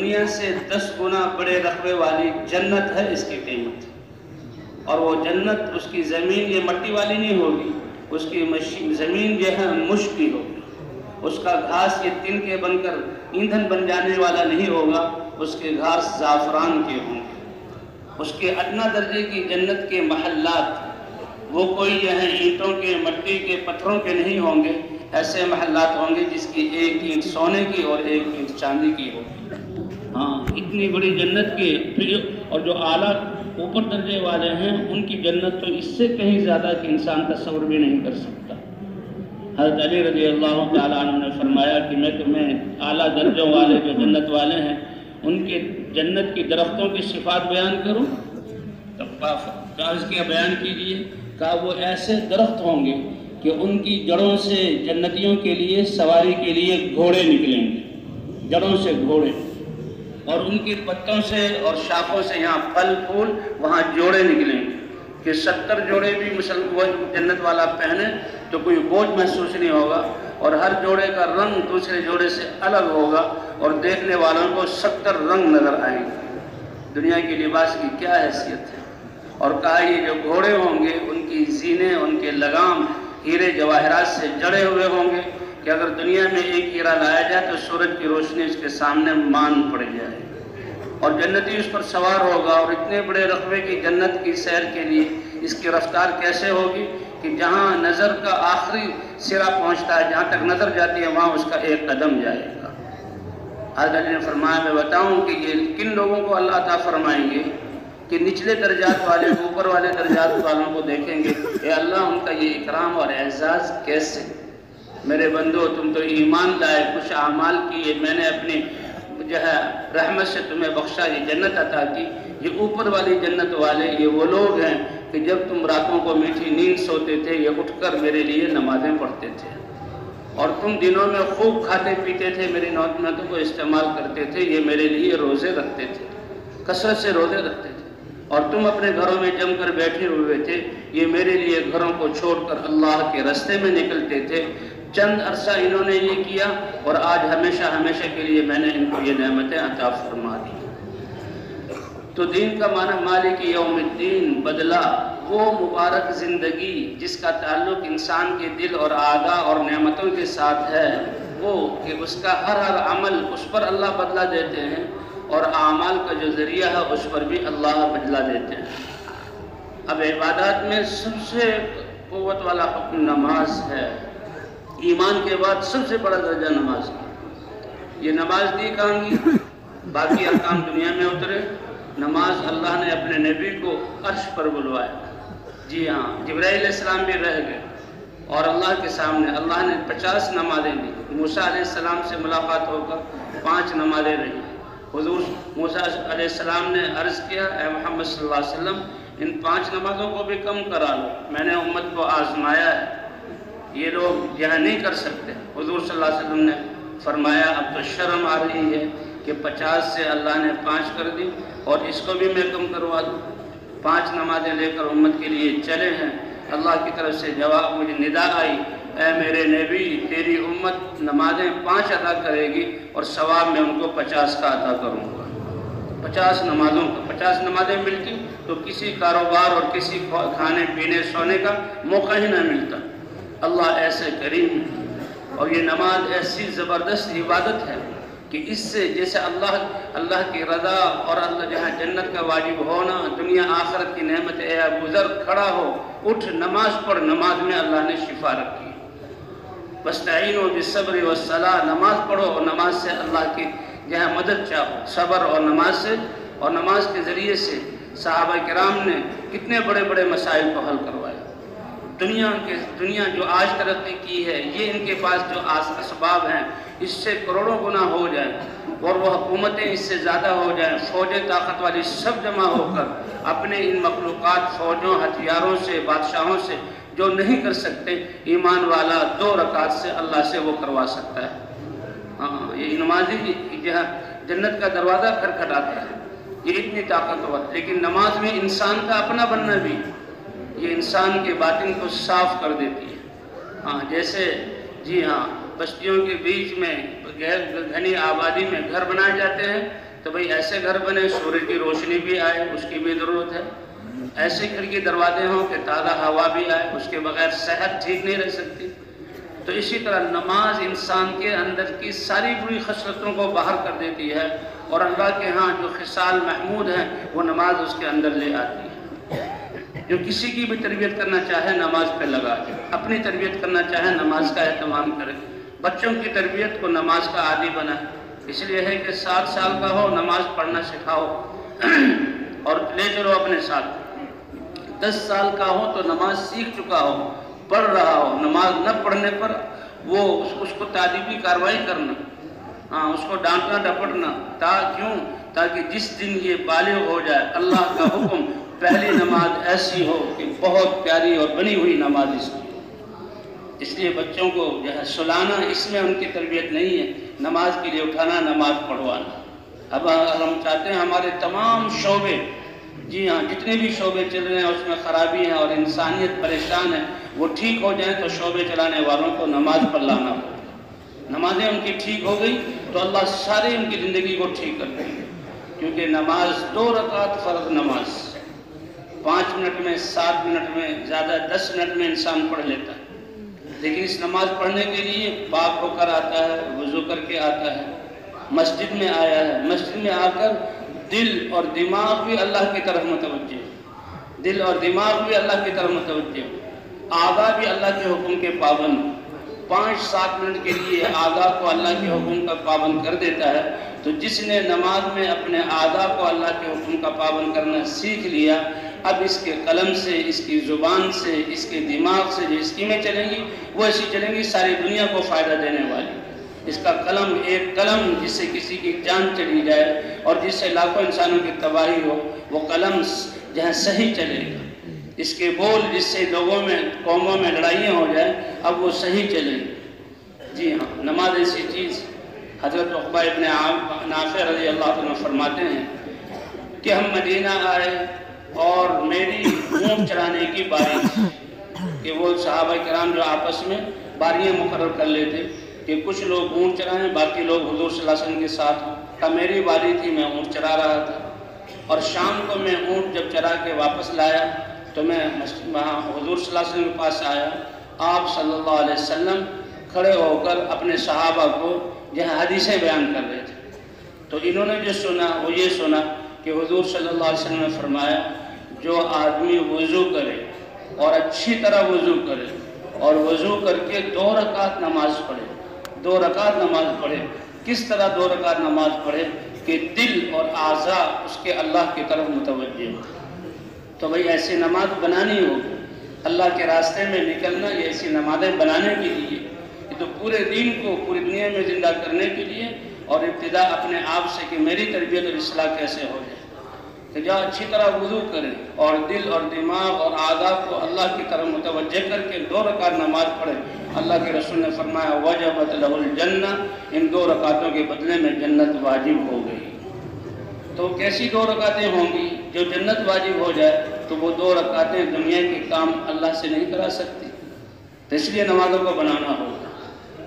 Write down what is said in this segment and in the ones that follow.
دنیا سے 10 گنا بڑے رقبے والی جنت ہے اس کی قیمت. اور وہ جنت، اس کی زمین یہ مٹی والی نہیں ہوگی، اس کی زمین جو ہے مشک کی ہوگی. اس کا گھاس یہ تن کے بن کر ایندھن بن جانے والا نہیں ہوگا، اس کے گھاس زعفران کے ہوں گے. اس کے ادنا درجے کی جنت کے محلات وہ کوئی جو ہے اینٹوں کے، مٹی کے، پتھروں کے نہیں ہوں گے. ایسے محلات ہوں گے جس کی ایک اینٹ سونے کی اور ایک اینٹ چاندی کی ہوگی. ہاں، اتنی بڑی جنت کے. اور جو اعلیٰ اوپر درجے والے ہیں ان کی جنت تو اس سے کہیں زیادہ کہ انسان تصور بھی نہیں کر سکتا. حضرت علی رضی اللہ تعالیٰ عنہ نے فرمایا کہ میں تمہیں اعلیٰ درجوں والے جو جنت والے ہیں ان کے جنت کی درختوں کی صفات بیان کروں. تب کاغذ کیا بیان کیجیے. کہا وہ ایسے درخت ہوں گے کہ ان کی جڑوں سے جنتیوں کے لیے سواری کے لیے گھوڑے نکلیں گے، جڑوں سے گھوڑے، اور ان کی پتوں سے اور شاخوں سے یہاں پھل پھول، وہاں جوڑے نکلیں گے کہ 70 جوڑے بھی جنت والا پہنے تو کوئی بوجھ محسوس نہیں ہوگا. اور ہر جوڑے کا رنگ دوسرے جوڑے سے الگ ہوگا اور دیکھنے والوں کو 70 رنگ نظر آئیں گے. دنیا کے لباس کی کیا حیثیت ہے. اور کہا یہ جو گھوڑے ہوں گے ان کی زینے، ان کے لگام ہیرے جواہرات سے جڑے ہوئے ہوں گے کہ اگر دنیا میں ایک ہیرا لایا جائے تو سورج کی روشنی اس کے سامنے مان پڑ جائے. اور جنتی اس پر سوار ہوگا. اور اتنے بڑے رقبے کی جنت کی سیر کے لیے اس کی رفتار کیسے ہوگی کہ جہاں نظر کا آخری سرا پہنچتا ہے، جہاں تک نظر جاتی ہے وہاں اس کا ایک قدم جائے گا. حضرت علی نے فرمایا میں بتاؤں کہ یہ کن لوگوں کو اللہ عطا فرمائیں گے کہ نچلے درجات والے اوپر والے درجات والوں کو دیکھیں گے. اے اللہ ان کا یہ اکرام اور اعزاز کیسے. میرے بندو تم تو ایمان لائے، کچھ اعمال کیے، میں نے اپنی جو ہے رحمت سے تمہیں بخشا، یہ جنت عطا کی. یہ اوپر والی جنت والے یہ وہ لوگ ہیں کہ جب تم راتوں کو میٹھی نیند سوتے تھے یہ اٹھ کر میرے لیے نمازیں پڑھتے تھے. اور تم دنوں میں خوب کھاتے پیتے تھے، میری نعمتوں کو استعمال کرتے تھے، یہ میرے لیے روزے رکھتے تھے، کثرت سے روزے رکھتے تھے. اور تم اپنے گھروں میں جم کر بیٹھے ہوئے تھے، یہ میرے لیے گھروں کو چھوڑ کر اللہ کے راستے میں نکلتے تھے. چند عرصہ انہوں نے یہ کیا اور آج ہمیشہ ہمیشہ کے لیے میں نے ان کو یہ نعمتیں عطا فرما دی. تو دین کا معنی مالک یوم الدین، بدلہ، وہ مبارک زندگی جس کا تعلق انسان کے دل اور اعضاء اور نعمتوں کے ساتھ ہے، وہ کہ اس کا ہر عمل اس پر اللہ بدلہ دیتے ہیں اور اعمال کا جو ذریعہ ہے اس پر بھی اللہ بدلہ دیتے ہیں. اب عبادات میں سب سے قوت والا حکم نماز ہے. ایمان کے بعد سب سے بڑا درجہ نماز کا. یہ نماز دی کہاں گی، باقی ارکان دنیا میں اترے. نماز اللہ نے اپنے نبی کو عرش پر بلوایا. جی ہاں، جبرائیل علیہ السلام بھی رہ گئے اور اللہ کے سامنے اللہ نے 50 نمازیں دی. موسیٰ علیہ السلام سے ملاقات ہو کر 5 نمازیں رہی. حضور موسیٰ علیہ السلام نے عرض کیا اے محمد صلی اللہ علیہ وسلم ان 5 نمازوں کو بھی کم کرا لو، میں نے امت کو آزمایا ہے، یہ لوگ یہاں نہیں کر سکتے. حضور صلی اللہ علیہ وسلم نے فرمایا اب تو شرم آ رہی ہے کہ 50 سے اللہ نے 5 کر دی اور اس کو بھی میں کم کروا دوں. 5 نمازیں لے کر امت کے لیے چلے ہیں. اللہ کی طرف سے جواب مجھے ندا آئی اے میرے نبی تیری امت نمازیں 5 ادا کرے گی اور ثواب میں ان کو 50 کا عطا کروں گا. 50 نمازوں کا 50 نمازیں ملتی تو کسی کاروبار اور کسی کھانے پینے سونے کا موقع ہی نہ ملتا. اللہ ایسے کریم ہے. اور یہ نماز ایسی زبردست عبادت ہے کہ اس سے جیسے اللہ کی رضا اور اللہ جہاں جنت کا واجب ہونا، دنیا آخرت کی نعمت. اے ابو ذر کھڑا ہو، اٹھ نماز پڑھ. نماز میں اللہ نے شفا رکھی. وَاسْتَعِينُوا بِالصَّبْرِ وَالصَّلَاةِ، نماز پڑھو اور نماز سے اللہ کی جہاں مدد چاہو. صبر اور نماز سے، اور نماز کے ذریعے سے صحابہ کرام نے کتنے بڑے بڑے مسائل کو حل کروایا. دنیا جو آج ترقی کی ہے یہ ان کے پاس جو اسباب ہیں اس سے کروڑوں گنا ہو جائیں اور وہ حکومتیں اس سے زیادہ ہو جائیں، فوجیں طاقت والی سب جمع ہو کر اپنے ان مخلوقات فوجوں ہتھیاروں سے بادشاہوں سے جو نہیں کر سکتے، ایمان والا 2 رکعت سے اللہ سے وہ کروا سکتا ہے. ہاں، یہ نمازی جہاں جنت کا دروازہ کھٹکھٹاتا ہے، یہ اتنی طاقتور. لیکن نماز میں انسان کا اپنا بننا بھی یہ انسان کے باطن کو صاف کر دیتی ہے. ہاں، جیسے جی ہاں بستیوں کے بیچ میں گھنی آبادی میں گھر بنائے جاتے ہیں تو بھئی ایسے گھر بنے سورج کی روشنی بھی آئے، اس کی بھی ضرورت ہے، ایسے کھڑکی دروازے ہوں کہ تازہ ہوا بھی آئے، اس کے بغیر صحت ٹھیک نہیں رہ سکتی۔ تو اسی طرح نماز انسان کے اندر کی ساری بری خصلتوں کو باہر کر دیتی ہے، اور اللہ کے ہاں جو خصال محمود ہیں وہ نماز اس کے اندر لے آتی ہے۔ جو کسی کی بھی تربیت کرنا چاہے نماز پہ لگا دے، اپنی تربیت کرنا چاہے نماز کا اہتمام کرے، بچوں کی تربیت کو نماز کا عادی بنائے۔ اس لیے ہے کہ 7 سال کا ہو نماز پڑھنا سکھاؤ اور لے چلو اپنے ساتھ، 10 سال کا ہو تو نماز سیکھ چکا ہو، پڑھ رہا ہو، نماز نہ پڑھنے پر وہ اس کو تعدیبی کارروائی کرنا، اس کو ڈانٹنا ڈپٹنا، تاکہ جس دن یہ بالغ ہو جائے اللہ کا حکم پہلی نماز ایسی ہو کہ بہت پیاری اور بنی ہوئی نماز اس کی۔ اس لیے بچوں کو جو ہے سلانا، اس میں ان کی تربیت نہیں ہے، نماز کے لیے اٹھانا، نماز پڑھوانا۔ اب ہم چاہتے ہیں ہمارے تمام شعبے، جی ہاں جتنے بھی شعبے چل رہے ہیں اس میں خرابی ہے اور انسانیت پریشان ہے، وہ ٹھیک ہو جائیں تو شعبے چلانے والوں کو نماز پر لانا ہو۔ نمازیں ان کی ٹھیک ہو گئی تو اللہ ساری ان کی زندگی کو ٹھیک کر دیں گے، کیونکہ نماز 2 رکعت فرض نماز 5 منٹ میں، 7 منٹ میں، زیادہ 10 منٹ میں انسان پڑھ لیتا ہے، لیکن اس نماز پڑھنے کے لیے پاک ہو کر آتا ہے، وضو کر کے آتا ہے، مسجد میں آیا ہے، مسجد میں آ کر دل اور دماغ بھی اللہ کی طرف متوجہ، دل اور دماغ بھی اللہ کی طرف متوجہ، اعضاء بھی اللہ کے حکم کے پابند، 5-7 منٹ کے لیے اعضاء کو اللہ کے حکم کا پابند کر دیتا ہے۔ تو جس نے نماز میں اپنے اعضاء کو اللہ کے حکم کا پابند کرنا سیکھ لیا، اب اس کے قلم سے، اس کی زبان سے، اس کے دماغ سے جو اسکیمیں چلیں گی وہ ایسی چلیں گی ساری دنیا کو فائدہ دینے والی۔ اس کا قلم، ایک قلم جس سے کسی کی جان چلی جائے اور جس سے لاکھوں انسانوں کی تباہی ہو، وہ قلم جہاں صحیح چلے گا۔ اس کے بول جس سے لوگوں میں، قوموں میں لڑائیاں ہو جائیں، اب وہ صحیح چلے گی۔ جی ہاں، نماز ایسی چیز، حضرت عقبہ ابن نافع رضی اللہ عنہ فرماتے ہیں کہ ہم مدینہ آئے اور میری اونٹ چرانے کی باری تھی، کہ وہ صحابہ کرام جو آپس میں باریاں مقرر کر لیتے کہ کچھ لوگ اونٹ چرائیں، باقی لوگ حضور صلی اللہ علیہ وسلم کے ساتھ ہوں۔ کہ میری باری تھی، میں اونٹ چرا رہا تھا، اور شام کو میں اونٹ جب چرا کے واپس لایا تو میں وہاں حضور صلی اللہ علیہ وسلم کے پاس آیا، آپ صلی اللہ علیہ وسلم کھڑے ہو کر اپنے صحابہ کو جہاں حدیثیں بیان کر رہے تھے۔ تو انہوں نے جو سنا وہ یہ سنا کہ حضور صلی اللہ علیہ وسلم نے فرمایا، جو آدمی وضو کرے اور اچھی طرح وضو کرے اور وضو کر کے 2 رکعت نماز پڑھے، 2 رکعت نماز پڑھے، کس طرح 2 رکعت نماز پڑھے کہ دل اور اعضاء اس کے اللہ کی طرف متوجہ ہو۔ تو بھئی ایسی نماز بنانی ہوگی، اللہ کے راستے میں نکلنا، یہ ایسی نمازیں بنانے کے لیے، یہ تو پورے دین کو پوری دنیا میں زندہ کرنے کے لیے، اور ابتدا اپنے آپ سے کہ میری تربیت اور اصلاح کیسے ہو جائے، کہ جہاں اچھی طرح وضو کریں اور دل اور دماغ اور اعضاء کو اللہ کی طرف متوجہ کر کے 2 رکعت نماز پڑھیں۔ اللہ کے رسول نے فرمایا وجبت لہ الجنہ، ان 2 رکعتوں کے بدلے میں جنت واجب ہو گئی۔ تو کیسی 2 رکعتیں ہوں گی؟ جو جنت واجب ہو جائے تو وہ 2 رکعتیں دنیا کے کام اللہ سے نہیں کرا سکتی، تو اس لیے نمازوں کو بنانا ہوگا۔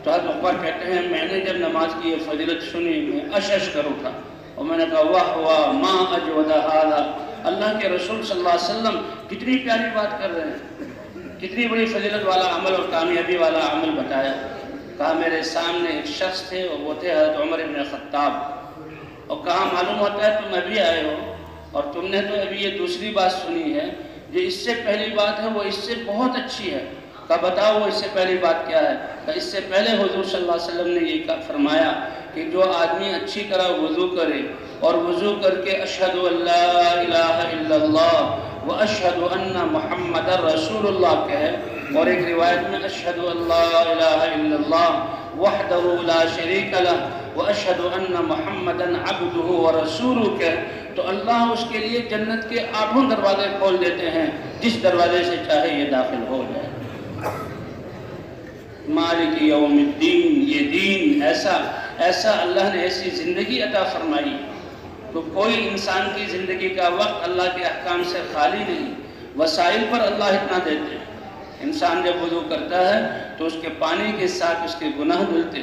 تو حضرت عقبہ کہتے ہیں میں نے جب نماز کی یہ فضیلت سنی میں اشش کر اٹھا اور میں نے کہا واہ واہ ما اجود ھذا، اللہ کے رسول صلی اللہ علیہ وسلم کتنی پیاری بات کر رہے ہیں، کتنی بڑی فضیلت والا عمل اور کامیابی والا عمل بتایا۔ کہا میرے سامنے ایک شخص تھے اور وہ تھے حضرت عمر بن خطاب، اور کہا معلوم ہوتا ہے تم ابھی آئے ہو اور تم نے تو ابھی یہ دوسری بات سنی ہے، جو اس سے پہلی بات ہے وہ اس سے بہت اچھی ہے۔ کہا بتاؤ وہ اس سے پہلی بات کیا ہے؟ کہ اس سے پہلے حضور صلی اللہ علیہ وسلم نے یہ فرمایا کہ جو آدمی اچھی طرح وضو کرے اور وضو کر کے اشہد ان لا الہ الا اللہ و اشہد ان محمد رسول اللہ کہے، اور ایک روایت میں اشہد ان لا الہ الا اللہ وحدہ لا شریک لہ و اشہد ان محمد عبدہ و رسولہ کہے، تو اللہ اس کے لیے جنت کے 8 دروازے کھول دیتے ہیں، جس دروازے سے چاہے یہ داخل ہو جائے۔ مالک یوم الدین، یہ دین ایسا اللہ نے ایسی زندگی عطا فرمائی تو کوئی انسان کی زندگی کا وقت اللہ کے احکام سے خالی نہیں، وسائل پر اللہ اتنا دیتے ہیں۔ انسان جب وضو کرتا ہے تو اس کے پانی کے ساتھ اس کے گناہ دھلتے،